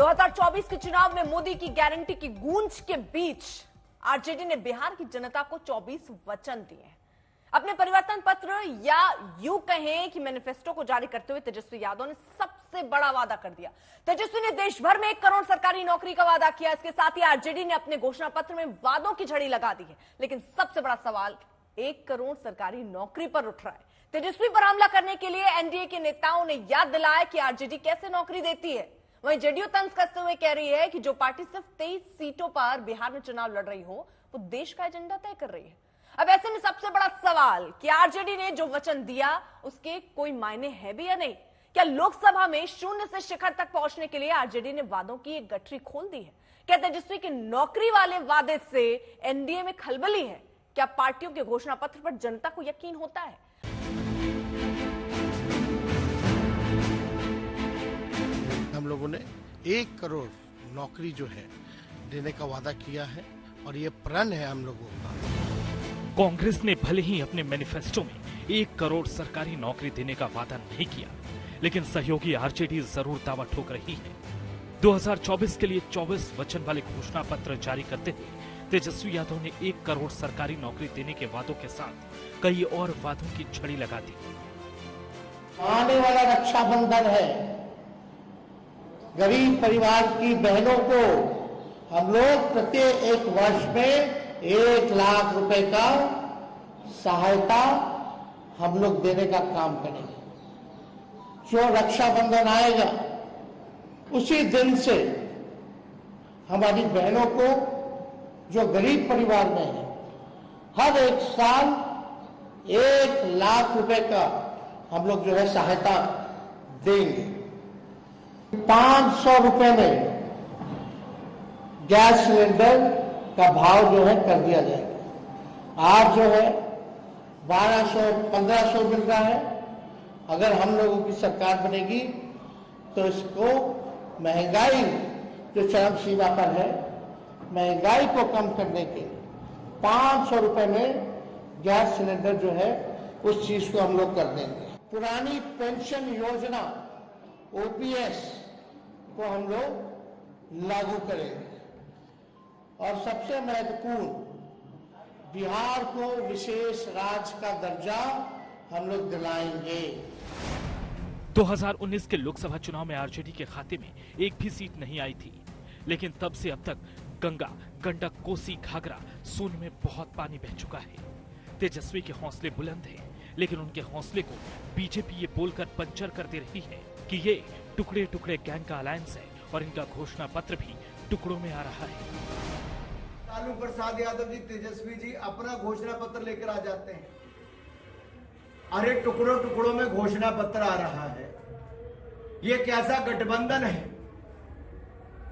2024 के चुनाव में मोदी की गारंटी की गूंज के बीच आरजेडी ने बिहार की जनता को 24 वचन दिए। अपने परिवर्तन पत्र या यूं कहें कि मैनिफेस्टो को जारी करते हुए तेजस्वी यादव ने सबसे बड़ा वादा कर दिया। तेजस्वी ने देश भर में 1 करोड़ सरकारी नौकरी का वादा किया। इसके साथ ही आरजेडी ने अपने घोषणा पत्र में वादों की झड़ी लगा दी है। लेकिन सबसे बड़ा सवाल 1 करोड़ सरकारी नौकरी पर उठ रहा है। तेजस्वी पर हमला करने के लिए एनडीए के नेताओं ने याद दिलाया कि आरजेडी कैसे नौकरी देती है। वहीं जेडीयू तंज कसते हुए कह रही है कि जो पार्टी सिर्फ 23 सीटों पर बिहार में चुनाव लड़ रही हो वो देश का एजेंडा तय कर रही है। अब ऐसे में सबसे बड़ा सवाल कि आरजेडी ने जो वचन दिया उसके कोई मायने है भी या नहीं। क्या लोकसभा में शून्य से शिखर तक पहुंचने के लिए आरजेडी ने वादों की एक गठरी खोल दी है? क्या तेजस्वी के नौकरी वाले वादे से एनडीए में खलबली है? क्या पार्टियों के घोषणा पत्र पर जनता को यकीन होता है? हम लोगों ने 1 करोड़ नौकरी जो है देने का वादा किया है और ये प्रण है हम लोगों का। कांग्रेस ने भले ही अपने मैनिफेस्टो में 1 करोड़ सरकारी नौकरी देने का वादा नहीं किया, लेकिन सहयोगी आरजेडी जरूर दावा ठोक रही है। 2024 के लिए 24 वचन वाले घोषणा पत्र जारी करते हुए तेजस्वी यादव ने 1 करोड़ सरकारी नौकरी देने के वादों के साथ कई और वादों की झड़ी लगा दी। आने वाला रक्षाबंधन है, गरीब परिवार की बहनों को हम लोग प्रत्येक 1 वर्ष में 1 लाख रुपए का सहायता हम लोग देने का काम करेंगे। जो रक्षाबंधन आएगा उसी दिन से हमारी बहनों को जो गरीब परिवार में है हर 1 साल 1 लाख रुपए का हम लोग जो है सहायता देंगे। 500 रुपए में गैस सिलेंडर का भाव जो है कर दिया जाएगा। आज जो है 1200-1500 मिल रहा है। अगर हम लोगों की सरकार बनेगी तो इसको महंगाई जो चरम सीमा पर है, महंगाई को कम करने के 500 रुपए में गैस सिलेंडर जो है उस चीज को हम लोग कर देंगे। पुरानी पेंशन योजना ओपीएस को हम लोग लागू करेंगे और सबसे महत्वपूर्ण बिहार को विशेष राज्य का दर्जा हम लोग दिलाएंगे। 2019 के लोकसभा चुनाव में आरजेडी के खाते में एक भी सीट नहीं आई थी, लेकिन तब से अब तक गंगा, गंडक, कोसी, घाघरा, सोन में बहुत पानी बह चुका है। तेजस्वी के हौसले बुलंद हैं, लेकिन उनके हौसले को बीजेपी ये बोलकर पंचर कर दे रही है कि ये टुकड़े टुकड़े गैंग का अलायंस है और इनका घोषणा पत्र भी टुकड़ों में आ रहा है। लालू प्रसाद यादव जी, तेजस्वी जी अपना घोषणा पत्र लेकर आ जाते हैं। अरे टुकड़ों टुकड़ों में घोषणा पत्र आ रहा है, ये कैसा गठबंधन है?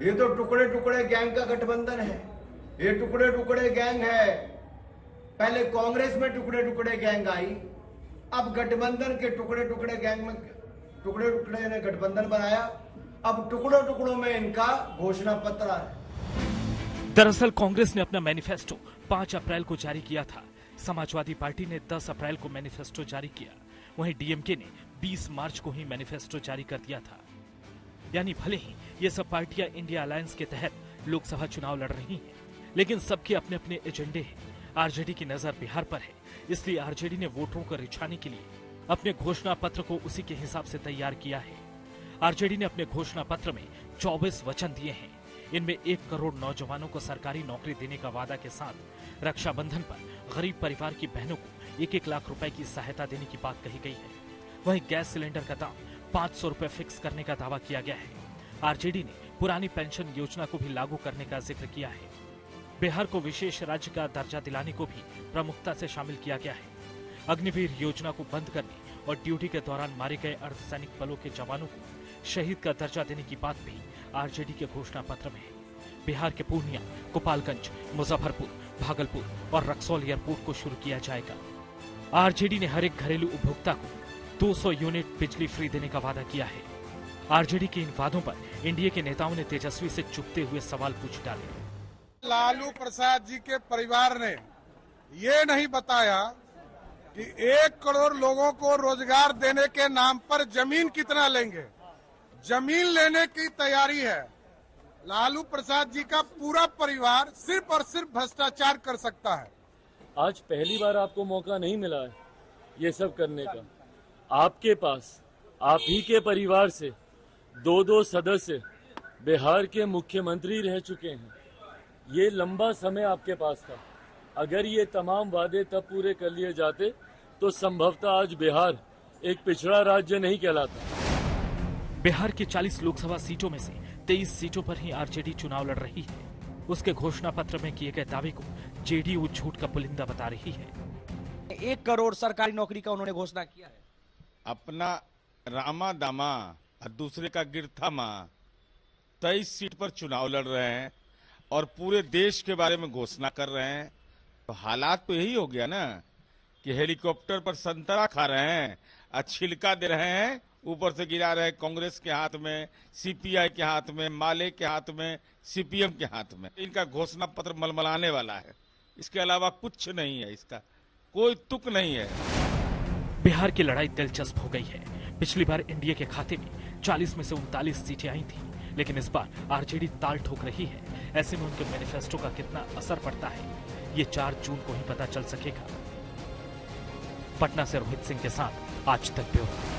ये तो टुकड़े टुकड़े गैंग का गठबंधन है। ये टुकड़े टुकड़े गैंग है। पहले कांग्रेस में टुकड़े टुकड़े गैंग आई, अब गठबंधन के टुकड़े टुकड़े गैंग में टुकड़े टुकड़े ने गठबंधन बनाया। अब टुकड़ों टुकड़ों में इनका घोषणा पत्र है। दरअसल कांग्रेस ने अपना मैनिफेस्टो 5 अप्रैल को जारी किया था। समाजवादी पार्टी ने 10 अप्रैल को मैनिफेस्टो जारी किया। वहीं डीएमके ने 20 मार्च को ही मैनिफेस्टो जारी कर दिया था। यानी भले ही ये सब पार्टियां इंडिया अलायंस के तहत लोकसभा चुनाव लड़ रही हैं, लेकिन सबके अपने अपने एजेंडे हैं। आरजेडी की नजर बिहार पर है, इसलिए आरजेडी ने वोटरों को रिझाने के लिए अपने घोषणा पत्र को उसी के हिसाब से तैयार किया है। आरजेडी ने अपने घोषणा पत्र में 24 वचन दिए हैं। इनमें 1 करोड़ नौजवानों को सरकारी नौकरी देने का वादा के साथ रक्षाबंधन पर गरीब परिवार की बहनों को 1-1 लाख रुपए की सहायता देने की बात कही गई है। वहीं गैस सिलेंडर का दाम 500 रुपए फिक्स करने का दावा किया गया है। आरजेडी ने पुरानी पेंशन योजना को भी लागू करने का जिक्र किया है। बिहार को विशेष राज्य का दर्जा दिलाने को भी प्रमुखता से शामिल किया गया है। अग्निवीर योजना को बंद करने और ड्यूटी के दौरान मारे गए अर्धसैनिक बलों के जवानों को शहीद का दर्जा देने की बात भी आरजेडी के घोषणा पत्र में है। बिहार के पूर्णिया, गोपालगंज, मुजफ्फरपुर, भागलपुर और रक्सौल एयरपोर्ट को शुरू किया जाएगा। आरजेडी ने हर एक घरेलू उपभोक्ता को 200 यूनिट बिजली फ्री देने का वादा किया है। आरजेडी के इन वादों पर एनडीए के नेताओं ने तेजस्वी से चुभते हुए सवाल पूछ डाले। लालू प्रसाद जी के परिवार ने ये नहीं बताया कि 1 करोड़ लोगों को रोजगार देने के नाम पर जमीन कितना लेंगे। जमीन लेने की तैयारी है, लालू प्रसाद जी का पूरा परिवार सिर्फ और सिर्फ भ्रष्टाचार कर सकता है। आज पहली बार आपको मौका नहीं मिला है ये सब करने का। आपके पास आप ही के परिवार से 2 सदस्य बिहार के मुख्यमंत्री रह चुके हैं। ये लंबा समय आपके पास था। अगर ये तमाम वादे तब पूरे कर लिए जाते तो संभवतः आज बिहार एक पिछड़ा राज्य नहीं कहलाता। बिहार की 40 लोकसभा सीटों में से 23 सीटों पर ही आरजेडी चुनाव लड़ रही है। उसके घोषणा पत्र में किए गए दावे को जेडीयू झूठ का पुलिंदा बता रही है। 1 करोड़ सरकारी नौकरी का उन्होंने घोषणा किया है। अपना रामा दामा और दूसरे का गिरथा माँ 23 सीट पर चुनाव लड़ रहे हैं और पूरे देश के बारे में घोषणा कर रहे हैं। तो हालात तो यही हो गया ना कि हेलीकॉप्टर पर संतरा खा रहे हैं और छिलका दे रहे हैं, ऊपर से गिरा रहे हैं कांग्रेस के हाथ में, सीपीआई के हाथ में, माले के हाथ में, सीपीएम के हाथ में। इनका घोषणा पत्र मलमलाने वाला है, इसके अलावा कुछ नहीं है, इसका कोई तुक नहीं है। बिहार की लड़ाई दिलचस्प हो गई है। पिछली बार एनडीए के खाते में 40 में से 39 सीटें आई थी, लेकिन इस बार आरजेडी ताल ठोक रही है। ऐसे में उनके मैनिफेस्टो का कितना असर पड़ता है ये 4 जून को ही पता चल सकेगा। पटना से रोहित सिंह के साथ आज तक ब्यूरो।